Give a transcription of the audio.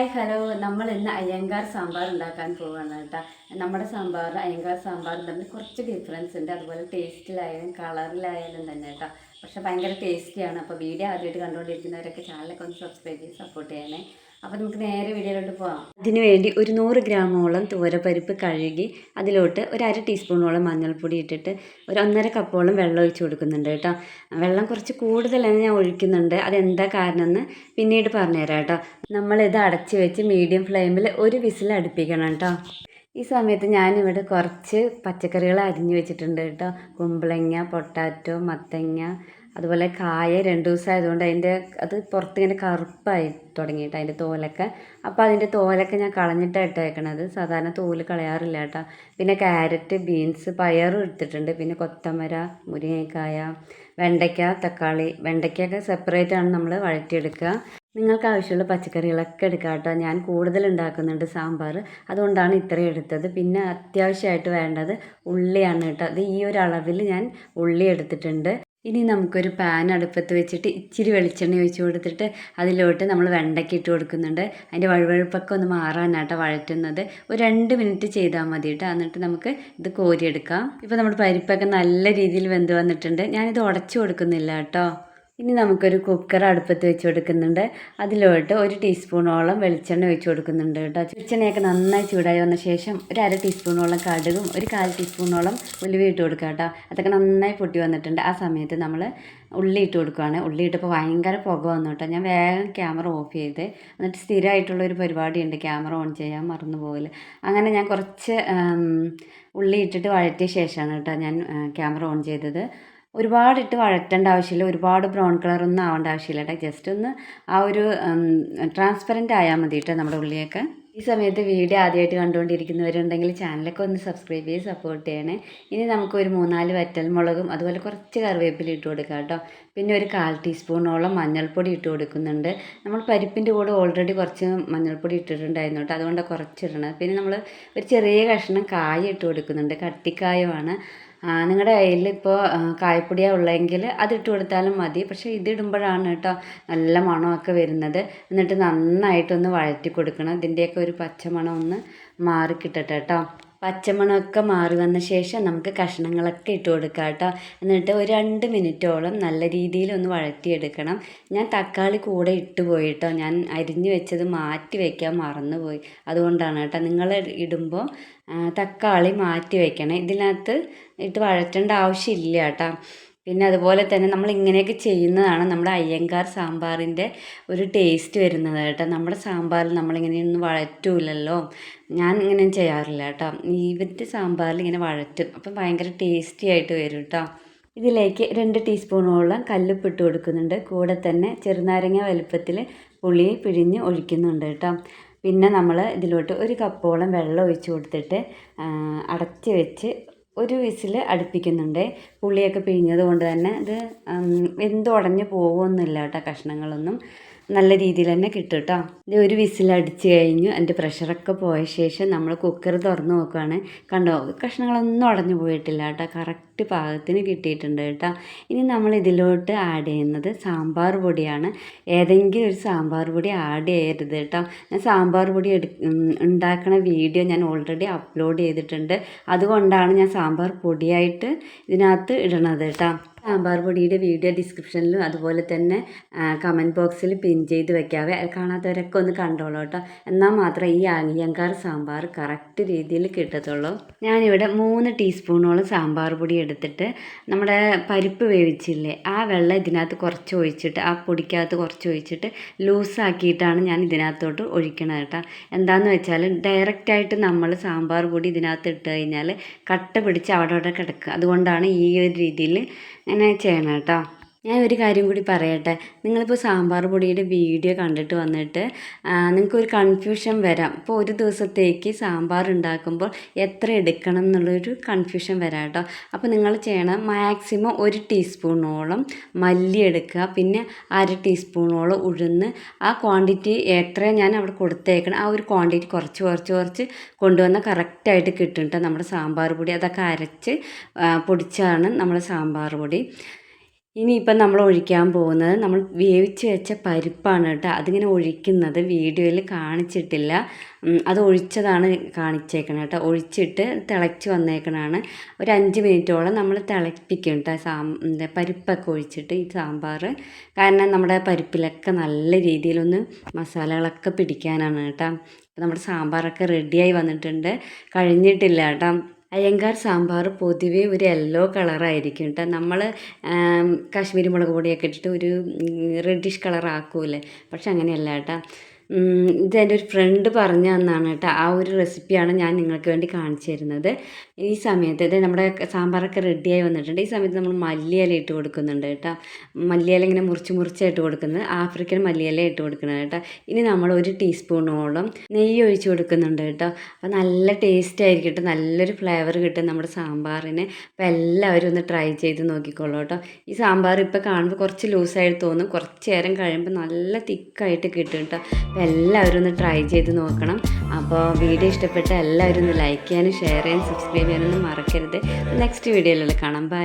Hi hello, നമ്മൾ ഇന്ന് അയ്യങ്കാർ സാമ്പാർ ഉണ്ടാക്കാൻ പോവുകയാണ് കേട്ടോ. നമ്മുടെ സാമ്പാർ അയ്യങ്കാർ സാമ്പാറും തമ്മിൽ കുറച്ച് ഡിഫറൻസ് ഉണ്ട്. അതുപോലെ ടേസ്റ്റിലായാലും കളറിലായാലും തന്നെ കേട്ടോ. പക്ഷെ ഭയങ്കര ടേസ്റ്റിയാണ്. അപ്പോൾ വീഡിയോ ആദ്യമായിട്ട് കണ്ടുകൊണ്ടിരിക്കുന്നവരൊക്കെ ചാനലൊക്കെ ഒന്ന് സബ്സ്ക്രൈബ് ചെയ്ത് സപ്പോർട്ട് ചെയ്യണേ. അപ്പോൾ നമുക്ക് നേരെ വീഡിയോയിലോട്ട് പോകാം. അതിനുവേണ്ടി ഒരു 100 ഗ്രാമോളം തുവരപ്പരിപ്പ് കഴുകി അതിലോട്ട് ഒരു അര ടീസ്പൂണോളം മഞ്ഞൾപ്പൊടി ഇട്ടിട്ട് ഒരു 1.5 കപ്പോളം വെള്ളം ഒഴിച്ച് കൊടുക്കുന്നുണ്ട് കേട്ടോ. വെള്ളം കുറച്ച് കൂടുതലാണ് ഞാൻ ഒഴിക്കുന്നുണ്ട്. അതെന്താ കാരണം എന്ന് പിന്നീട് പറഞ്ഞുതരാം കേട്ടോ. നമ്മളിത് അടച്ച് വെച്ച് മീഡിയം ഫ്ലെയിമിൽ ഒരു വിസിൽ അടുപ്പിക്കണം കേട്ടോ. ഈ സമയത്ത് ഞാനിവിടെ കുറച്ച് പച്ചക്കറികൾ അരിഞ്ഞു വെച്ചിട്ടുണ്ട് കേട്ടോ. കുമ്പളങ്ങ, പൊട്ടാറ്റോ, മത്തങ്ങ, അതുപോലെ കായ 2 ദിവസമായതുകൊണ്ട് അത് പുറത്തിങ്ങനെ കറുപ്പായി തുടങ്ങിയിട്ട് അതിൻ്റെ തോലൊക്കെ. അപ്പോൾ അതിൻ്റെ തോലൊക്കെ ഞാൻ കളഞ്ഞിട്ടാണ് ഇട്ടേക്കണത്. സാധാരണ തോല് കളയാറില്ല കേട്ടോ. പിന്നെ ക്യാരറ്റ്, ബീൻസ്, പയറും എടുത്തിട്ടുണ്ട്. പിന്നെ കൊത്തമര, മുരിങ്ങക്കായ, വെണ്ടയ്ക്ക, തക്കാളി. വെണ്ടയ്ക്കൊക്കെ സെപ്പറേറ്റ് ആണ് നമ്മൾ വഴറ്റിയെടുക്കുക. നിങ്ങൾക്ക് ആവശ്യമുള്ള പച്ചക്കറികളൊക്കെ എടുക്കാം കേട്ടോ. ഞാൻ കൂടുതൽ ഉണ്ടാക്കുന്നുണ്ട് സാമ്പാർ, അതുകൊണ്ടാണ് ഇത്രയും എടുത്തത്. പിന്നെ അത്യാവശ്യമായിട്ട് വേണ്ടത് ഉള്ളിയാണ് കേട്ടോ. അത് ഈ ഒരു അളവിൽ ഞാൻ ഉള്ളി എടുത്തിട്ടുണ്ട്. ഇനി നമുക്കൊരു പാൻ അടുപ്പത്ത് വെച്ചിട്ട് ഇച്ചിരി വെളിച്ചെണ്ണ ഒഴിച്ച് കൊടുത്തിട്ട് അതിലോട്ട് നമ്മൾ വെണ്ടയ്ക്ക ഇട്ട് കൊടുക്കുന്നുണ്ട്. അതിൻ്റെ വഴുവഴുപ്പൊക്കെ ഒന്ന് മാറാനാട്ടോ വഴറ്റുന്നത്. ഒരു 2 മിനിറ്റ് ചെയ്താൽ മതി കേട്ടോ. എന്നിട്ട് നമുക്ക് ഇത് കോരിയെടുക്കാം. ഇപ്പോൾ നമ്മുടെ പരിപ്പൊക്കെ നല്ല രീതിയിൽ വെന്ത് വന്നിട്ടുണ്ട്. ഞാനിത് ഉടച്ചു കൊടുക്കുന്നില്ല കേട്ടോ. ഇനി നമുക്കൊരു കുക്കർ അടുപ്പത്ത് വെച്ച് കൊടുക്കുന്നുണ്ട്. അതിലോട്ട് 1 ടീസ്പൂണോളം വെളിച്ചെണ്ണ ഒഴിച്ച് കൊടുക്കുന്നുണ്ട് കേട്ടോ. വെളിച്ചെണ്ണയൊക്കെ നന്നായി ചൂടായി വന്ന ശേഷം ഒരു അര ടീസ്പൂണോളം കടുകും ഒരു 1/4 ടീസ്പൂണോളം ഉലുവ ഇട്ട് കൊടുക്കുക കേട്ടോ. അതൊക്കെ നന്നായി പൊട്ടി വന്നിട്ടുണ്ട്. ആ സമയത്ത് നമ്മൾ ഉള്ളി ഇട്ട് കൊടുക്കുകയാണ്. ഉള്ളി ഇട്ടപ്പോൾ ഭയങ്കര പുക വന്നു കേട്ടോ. ഞാൻ വേഗം ക്യാമറ ഓഫ് ചെയ്ത് എന്നിട്ട് സ്ഥിരമായിട്ടുള്ളൊരു പരിപാടിയുണ്ട്, ക്യാമറ ഓൺ ചെയ്യാൻ മറന്നു പോകില്ല. അങ്ങനെ ഞാൻ കുറച്ച് ഉള്ളി ഇട്ടിട്ട് വഴറ്റിയ ശേഷമാണ് കേട്ടോ ഞാൻ ക്യാമറ ഓൺ ചെയ്തത്. ഒരുപാടിട്ട് വഴറ്റേണ്ട ആവശ്യമില്ല, ഒരുപാട് ബ്രൗൺ കളറൊന്നും ആവേണ്ട ആവശ്യമില്ല കേട്ടോ. ജസ്റ്റ് ഒന്ന് ആ ഒരു ട്രാൻസ്പെറൻറ്റ് ആയാൽ മതി കേട്ടോ നമ്മുടെ ഉള്ളിയൊക്കെ. ഈ സമയത്ത് വീഡിയോ ആദ്യമായിട്ട് കണ്ടുകൊണ്ടിരിക്കുന്നവരുണ്ടെങ്കിൽ ചാനലൊക്കെ ഒന്ന് സബ്സ്ക്രൈബ് ചെയ്ത് സപ്പോർട്ട് ചെയ്യണേ. ഇനി നമുക്ക് ഒരു 3-4 വറ്റൽമുളകും അതുപോലെ കുറച്ച് കറിവേപ്പില ഇട്ട് കൊടുക്കാം കേട്ടോ. പിന്നെ ഒരു 1/4 ടീസ്പൂണോളം മഞ്ഞൾപ്പൊടി ഇട്ട് കൊടുക്കുന്നുണ്ട്. നമ്മൾ പരിപ്പിൻ്റെ കൂടെ ഓൾറെഡി കുറച്ച് മഞ്ഞൾപ്പൊടി ഇട്ടിട്ടുണ്ടായിരുന്നു കേട്ടോ, അതുകൊണ്ട് കുറച്ചിടണം. പിന്നെ നമ്മൾ ഒരു ചെറിയ കഷ്ണം കായ ഇട്ട് കൊടുക്കുന്നുണ്ട്, കട്ടിക്കായമാണ്. നിങ്ങളുടെ കയ്യിൽ ഇപ്പോൾ കായപ്പൊടിയാണ് ഉള്ളതെങ്കിൽ അതിട്ട് കൊടുത്താലും മതി. പക്ഷേ ഇതിടുമ്പോഴാണ് കേട്ടോ നല്ല മണമൊക്കെ വരുന്നത്. എന്നിട്ട് നന്നായിട്ടൊന്ന് വഴറ്റി കൊടുക്കണം. ഇതിൻ്റെയൊക്കെ ഒരു പച്ചമണം ഒന്ന് മാറിക്കിട്ടട്ടെ കേട്ടോ. പച്ചമണമൊക്കെ മാറി വന്ന ശേഷം നമുക്ക് കഷ്ണങ്ങളൊക്കെ ഇട്ട് കൊടുക്കാം കേട്ടോ. എന്നിട്ട് ഒരു 2 മിനിറ്റോളം നല്ല രീതിയിൽ ഒന്ന് വഴറ്റിയെടുക്കണം. ഞാൻ തക്കാളി കൂടെ ഇട്ട് പോയി കേട്ടോ. ഞാൻ അരിഞ്ഞു വെച്ചത് മാറ്റി വയ്ക്കാൻ മറന്നുപോയി, അതുകൊണ്ടാണ് കേട്ടോ. നിങ്ങൾ ഇടുമ്പോൾ തക്കാളി മാറ്റി വയ്ക്കണം. ഇതിനകത്ത് ഇട്ട് വഴറ്റേണ്ട ആവശ്യമില്ല കേട്ടോ. പിന്നെ അതുപോലെ തന്നെ നമ്മൾ ഇങ്ങനെയൊക്കെ ചെയ്യുന്നതാണ് നമ്മുടെ അയ്യങ്കാർ സാമ്പാറിൻ്റെ ഒരു ടേസ്റ്റ് വരുന്നത് കേട്ടോ. നമ്മുടെ സാമ്പാറിൽ നമ്മളിങ്ങനെയൊന്നും വഴറ്റൂലല്ലോ. ഞാൻ ഇങ്ങനെ ചെയ്യാറില്ല കേട്ടോ. ഇവരുടെ സാമ്പാറിൽ ഇങ്ങനെ വഴറ്റും, അപ്പം ഭയങ്കര ടേസ്റ്റി ആയിട്ട് വരും കേട്ടോ. ഇതിലേക്ക് 2 ടീസ്പൂണോളം കല്ലുപ്പ് ഇട്ട് കൊടുക്കുന്നുണ്ട്. കൂടെ തന്നെ ചെറുനാരങ്ങ വലുപ്പത്തിൽ പുളി പിഴിഞ്ഞ് ഒഴിക്കുന്നുണ്ട് കേട്ടോ. പിന്നെ നമ്മൾ ഇതിലോട്ട് 1 കപ്പോളം വെള്ളം ഒഴിച്ച് കൊടുത്തിട്ട് അടച്ച് വെച്ച് ഒരു വിസിൽ അടുപ്പിക്കുന്നുണ്ട്. പുളിയൊക്കെ പിഴിഞ്ഞത് കൊണ്ട് തന്നെ ഇത് വെന്തുടഞ്ഞ് പോകുമൊന്നുമില്ല കേട്ടോ. കഷ്ണങ്ങളൊന്നും നല്ല രീതിയിൽ തന്നെ കിട്ടും കേട്ടോ. ഇത് ഒരു വിസിൽ അടിച്ച് കഴിഞ്ഞു. അതിൻ്റെ പ്രഷറൊക്കെ പോയ ശേഷം നമ്മൾ കുക്കർ തുറന്ന് നോക്കുകയാണ്. കണ്ടോ, കഷ്ണങ്ങളൊന്നും ഉടഞ്ഞു പോയിട്ടില്ല കേട്ടോ. കറക്റ്റ് പാകത്തിന് കിട്ടിയിട്ടുണ്ട് കേട്ടോ. ഇനി നമ്മൾ ഇതിലോട്ട് ആഡ് ചെയ്യുന്നത് സാമ്പാർ പൊടിയാണ്. ഏതെങ്കിലും ഒരു സാമ്പാർ പൊടി ആഡ് ചെയ്യരുത് കേട്ടോ. ഞാൻ സാമ്പാർ പൊടി ഉണ്ടാക്കണ വീഡിയോ ഞാൻ ഓൾറെഡി അപ്ലോഡ് ചെയ്തിട്ടുണ്ട്. അതുകൊണ്ടാണ് ഞാൻ സാമ്പാർ പൊടിയായിട്ട് ഇതിനകത്ത് ഇടണത് കേട്ടോ. സാമ്പാർ പൊടിയുടെ വീഡിയോ ഡിസ്ക്രിപ്ഷനിലും അതുപോലെ തന്നെ കമൻറ്റ് ബോക്സിൽ പിൻ ചെയ്ത് വെക്കാവേ. കാണാത്തവരൊക്കെ ഒന്ന് കണ്ടോളൂ കേട്ടോ. എന്നാൽ മാത്രമേ ഈ അയ്യങ്കാർ സാമ്പാർ കറക്റ്റ് രീതിയിൽ കിട്ടത്തുള്ളൂ. ഞാനിവിടെ 3 ടീസ്പൂണോളം സാമ്പാർ പൊടി എടുത്തിട്ട് നമ്മുടെ പരിപ്പ് വേവിച്ചില്ലേ, ആ വെള്ളം ഇതിനകത്ത് കുറച്ച് ഒഴിച്ചിട്ട് ആ പൊടിക്കകത്ത് കുറച്ച് ഒഴിച്ചിട്ട് ലൂസാക്കിയിട്ടാണ് ഞാൻ ഇതിനകത്തോട്ട് ഒഴിക്കണത് കേട്ടോ. എന്താണെന്ന് വെച്ചാൽ ഡയറക്റ്റായിട്ട് നമ്മൾ സാമ്പാർ പൊടി ഇതിനകത്ത് ഇട്ട് കഴിഞ്ഞാൽ കട്ട പിടിച്ച് അവിടെ കിടക്കുക. അതുകൊണ്ടാണ് ഈ ഒരു രീതിയിൽ അങ്ങനെ ചെയ്യണം കേട്ടോ. ഞാൻ ഒരു കാര്യം കൂടി പറയട്ടെ. നിങ്ങളിപ്പോൾ സാമ്പാർ പൊടിയുടെ വീഡിയോ കണ്ടിട്ട് വന്നിട്ട് നിങ്ങൾക്കൊരു കൺഫ്യൂഷൻ വരാം. ഇപ്പോൾ ഒരു ദിവസത്തേക്ക് സാമ്പാർ ഉണ്ടാക്കുമ്പോൾ എത്ര എടുക്കണം എന്നുള്ളൊരു കൺഫ്യൂഷൻ വരാം കേട്ടോ. അപ്പോൾ നിങ്ങൾ ചെയ്യണം, മാക്സിമം 1 ടീസ്പൂണോളം മല്ലി എടുക്കുക, പിന്നെ 1/2 ടീസ്പൂണോളം ഉഴുന്ന്. ആ ക്വാണ്ടിറ്റി എത്ര ഞാൻ അവിടെ കൊടുത്തേക്കണം ആ ഒരു ക്വാണ്ടിറ്റി കുറച്ച് കൊണ്ടുവന്നാൽ കറക്റ്റായിട്ട് കിട്ടും കേട്ടോ നമ്മുടെ സാമ്പാർ പൊടി. അതൊക്കെ അരച്ച് പൊടിച്ചാണ് നമ്മുടെ സാമ്പാർ പൊടി. ഇനിയിപ്പം നമ്മൾ ഒഴിക്കാൻ പോകുന്നത് നമ്മൾ വേവിച്ച് വെച്ച പരിപ്പാണ് കേട്ടോ. അതിങ്ങനെ ഒഴിക്കുന്നത് വീഡിയോയിൽ കാണിച്ചിട്ടില്ല. അത് ഒഴിച്ചതാണ് കാണിച്ചേക്കണത് കേട്ടോ. ഒഴിച്ചിട്ട് തിളച്ച് വന്നേക്കണതാണ്. ഒരു 5 മിനിറ്റോളം നമ്മൾ തിളപ്പിക്കും കേട്ടോ. പരിപ്പൊക്കെ ഒഴിച്ചിട്ട് ഈ സാമ്പാർ. കാരണം നമ്മുടെ പരിപ്പിലൊക്കെ നല്ല രീതിയിലൊന്ന് മസാലകളൊക്കെ പിടിക്കാനാണ് കേട്ടോ. അപ്പോൾ നമ്മുടെ സാമ്പാറൊക്കെ റെഡിയായി വന്നിട്ടുണ്ട്. കഴിഞ്ഞിട്ടില്ല കേട്ടോ. അയ്യങ്കാർ സാമ്പാർ പൊതുവേ ഒരു യെല്ലോ കളറായിരിക്കും കേട്ടോ. നമ്മൾ കാശ്മീരി മുളക് പൊടിയൊക്കെ ഇട്ടിട്ട് ഒരു റെഡിഷ് കളർ ആക്കൂലേ, പക്ഷെ അങ്ങനെയല്ല കേട്ടോ. ഇതെൻ്റെ ഒരു ഫ്രണ്ട് പറഞ്ഞു തന്നാണ് കേട്ടോ. ആ ഒരു റെസിപ്പിയാണ് ഞാൻ നിങ്ങൾക്ക് വേണ്ടി കാണിച്ചു തരുന്നത്. ഈ സമയത്ത് ഇത് നമ്മുടെ സാമ്പാറൊക്കെ റെഡിയായി വന്നിട്ടുണ്ട്. ഈ സമയത്ത് നമ്മൾ മല്ലിയില ഇട്ട് കൊടുക്കുന്നുണ്ട് കേട്ടോ. മല്ലിയില ഇങ്ങനെ മുറിച്ചായിട്ട് കൊടുക്കുന്നത്, ആഫ്രിക്കൻ മല്ലിയില ഇട്ട് കൊടുക്കുന്നത് കേട്ടോ. ഇനി നമ്മൾ 1 ടീസ്പൂണോളം നെയ്യ് ഒഴിച്ച് കൊടുക്കുന്നുണ്ട് കേട്ടോ. അപ്പോൾ നല്ല ടേസ്റ്റ് ആയിരിക്കും കേട്ടോ. നല്ലൊരു ഫ്ലേവർ കിട്ടും നമ്മുടെ സാമ്പാറിന്. അപ്പോൾ എല്ലാവരും ഒന്ന് ട്രൈ ചെയ്ത് നോക്കിക്കോളൂ കേട്ടോ. ഈ സാമ്പാർ ഇപ്പോൾ കാണുമ്പോൾ കുറച്ച് ലൂസായിട്ട് തോന്നും, കുറച്ച് നേരം കഴിയുമ്പോൾ നല്ല തിക്കായിട്ട് കിട്ടും കേട്ടോ. അപ്പോൾ എല്ലാവരും ഒന്ന് ട്രൈ ചെയ്ത് നോക്കണം. അപ്പോൾ വീഡിയോ ഇഷ്ടപ്പെട്ട എല്ലാവരും ഒന്ന് ലൈക്ക് ചെയ്യാനും ഷെയർ ചെയ്യാനും സബ്സ്ക്രൈബ് ചെയ്യാനൊന്നും മറക്കരുത്. നെക്സ്റ്റ് വീഡിയോയിലുള്ള കാണാം. ബൈ.